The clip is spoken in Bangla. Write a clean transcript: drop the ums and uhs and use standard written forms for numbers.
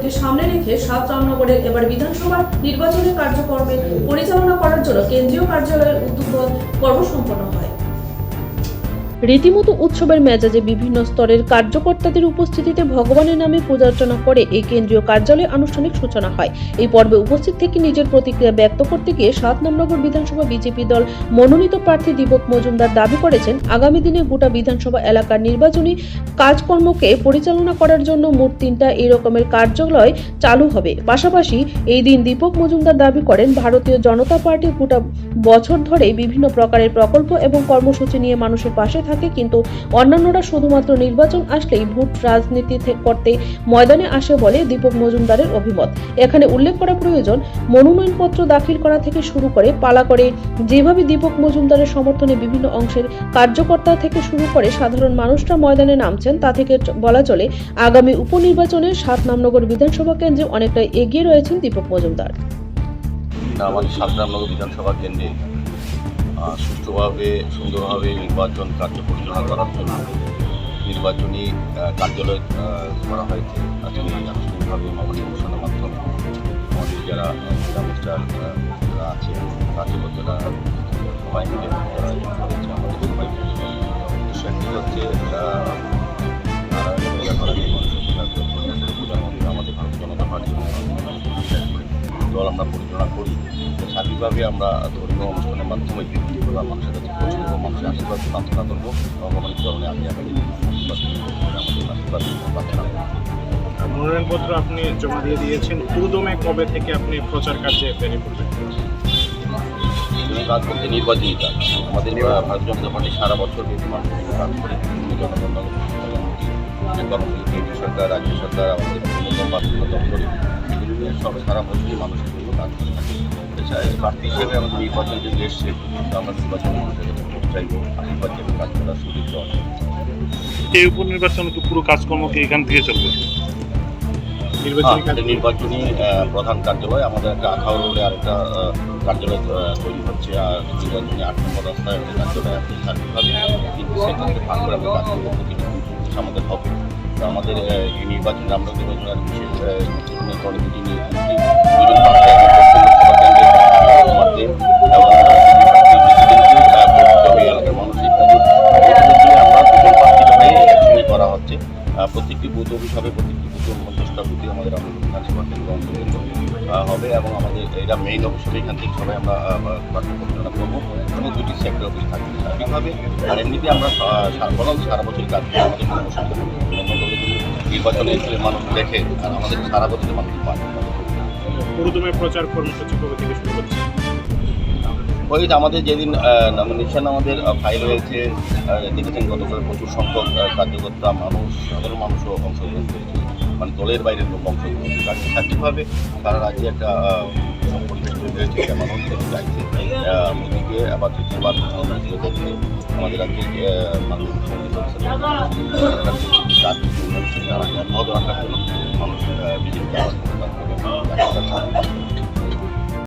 নির্বাচনকে সামনে রেখে ৭ রামনগরের এবার বিধানসভা নির্বাচনের কার্যক্রমে পরিচালনা করার জন্য কেন্দ্রীয় কার্যালয়ের উদ্যোগ পর্ব সম্পন্ন হয়। রীতিমতো উৎসবের মেজাজে বিভিন্ন স্তরের কার্যকর্তাদের উপস্থিতিতে ভগবানের নামে পূজার্চনা করে এই কেন্দ্রীয় কার্যালয়ে আনুষ্ঠানিক সূচনা হয়। এই পর্বে উপস্থিত থেকে নিজের প্রতিক্রিয়া ব্যক্ত করতে গিয়ে ৭ রামনগর বিধানসভা বিজেপি দল মনোনীত প্রার্থী দীপক মজুমদার দাবি করেছেন, আগামী দিনে গোটা বিধানসভা এলাকার নির্বাচনী কাজকর্মকে পরিচালনা করার জন্য মোট ৩টা এই রকমের কার্যালয় চালু হবে। পাশাপাশি এই দিন দীপক মজুমদার দাবি করেন, ভারতীয় জনতা পার্টি গোটা বছর ধরে বিভিন্ন প্রকারের প্রকল্প এবং কর্মসূচি নিয়ে মানুষের পাশে থাকে, কিন্তু অন্যান্যরা শুধুমাত্র নির্বাচন আসলেই ভোট রাজনীতি করতে ময়দানে আসে বলে দীপক মজুমদারের অভিমত। এখানে উল্লেখ করা প্রয়োজন, মনোনয়নপত্র দাখিল করা থেকে শুরু করে পালা করে যেভাবে দীপক মজুমদারের সমর্থনে বিভিন্ন অংশের কার্যকর্তা থেকে শুরু করে সাধারণ মানুষরা ময়দানে নামছেন, তা থেকে বলা চলে আগামী উপনির্বাচনে ৭ রামনগর বিধানসভা কেন্দ্রে অনেকটা এগিয়ে রয়েছেন দীপক মজুমদার। আমাদের ৭ রামনগর বিধানসভা কেন্দ্রে সুষ্ঠুভাবে সুন্দরভাবে নির্বাচন কার্য পরিচালনা করার জন্য নির্বাচনী কার্যালয় করা হয়েছে। আজকে আনুষ্ঠানিকভাবে মামনি অনুষ্ঠানের মাধ্যমে আমাদের যারা গ্রামস্টাররা আছে কার্যকর্তারা সবাই মিলে করেছে। আমাদের সবাই উদ্দেশ্যটি হচ্ছে নারায়ণ পূজা করা নিয়ে মানুষের পূজার মধ্যে আমাদের ভারতীয় জনতা পার্টি দল আমরা পরিচালনা করি। সার্বিকভাবে আমরা ধর্মীয় অনুষ্ঠানের মাধ্যমে মানুষের কাছে পৌঁছে দেবো, মানুষের আশীর্বাদ প্রার্থনা করবো। ভগবানের চরণে আমি আমাদের আশীর্বাদ প্রার্থনা করবো। মনোনয়নপত্র আপনি জমা দিয়ে দিয়েছেন, পুরোদমে কবে থেকে আপনি প্রচার কার্যে বেরিয়ে পড়বেন? কাজ বলতে নির্বাচনী কাজ। আমাদের ভারতীয় জনতা পার্টি সারা বছর বিভিন্ন মানুষের কাজ করে, বিভিন্ন জনগণ কেন্দ্র সরকার, রাজ্য সরকার, আমাদের দপ্তরে এগুলো নিয়ে সব সারা বছরই মানুষের জন্য কাজ করে থাকে। প্রার্থী হিসেবে আমাদের নির্বাচন যদি এসছে, আমরা নির্বাচনে মানুষের কাছে ভোট চাইবো, আশীর্বাদ চাইবো, কাজ করার সুযোগ দেওয়া। এই উপনির্বাচন কি পুরো কাজকর্মকে এখান থেকে চলবে? নির্বাচনী প্রধান কার্যালয় আমাদের একটা 18 রোডে আরেকটা কার্যালয় তৈরি হচ্ছে, আর নির্বাচনী 8 নম্বর রাস্তায় একটা কার্যালয় আছে। সার্বিকভাবে 3টি সেক্টরকে ভাগ করে আমরা কাজ করবো, প্রতিটি আমাদের হবে। তো আমাদের এই নির্বাচন রামনগর নির্বাচনের বিশেষ কমিটি নিয়ে দুজন করা হচ্ছে। প্রত্যেকটি বুথ অফিস হবে, প্রত্যেকটি বুথ 50টা বুথে আমাদের বিধানসভা কেন্দ্র অন্তর্ভুক্ত হবে এবং আমাদের এটা মেইন অফিস হবে। এখান থেকে সবাই আমরা পরিচালনা করবো এবং 2টি সেক্টর অফিস থাকবে স্বাভাবিকভাবে। আর এমনিতে আমরা সারা বছর কাজ করি, আমাদের কোনো অসুবিধা নেই। নির্বাচনে এসে মানুষ দেখে আর আমাদের সারা বছরের মানুষ পায়। পুরোদমে প্রচার কর্মসূচি কবে থেকে শুরু হচ্ছে? ওই আমাদের যেদিন নমিনেশন আমাদের ফাইল হয়েছে, দেখেছেন গতকাল প্রচুর সংখ্যক কার্যকর্তা মানুষ, সাধারণ মানুষও অংশগ্রহণ করেছে, মানে দলের বাইরের লোক অংশগ্রহণ করেছে। সার্বিকভাবে সারা রাজ্যে একটা পরিবেশ তৈরি হয়েছে, মানুষ চাইছে মোদীকে আবার তৃতীয়বার দেখে আমাদের রাজ্যে মানুষ অব্যাহত রাখার জন্য মানুষ বিজেপি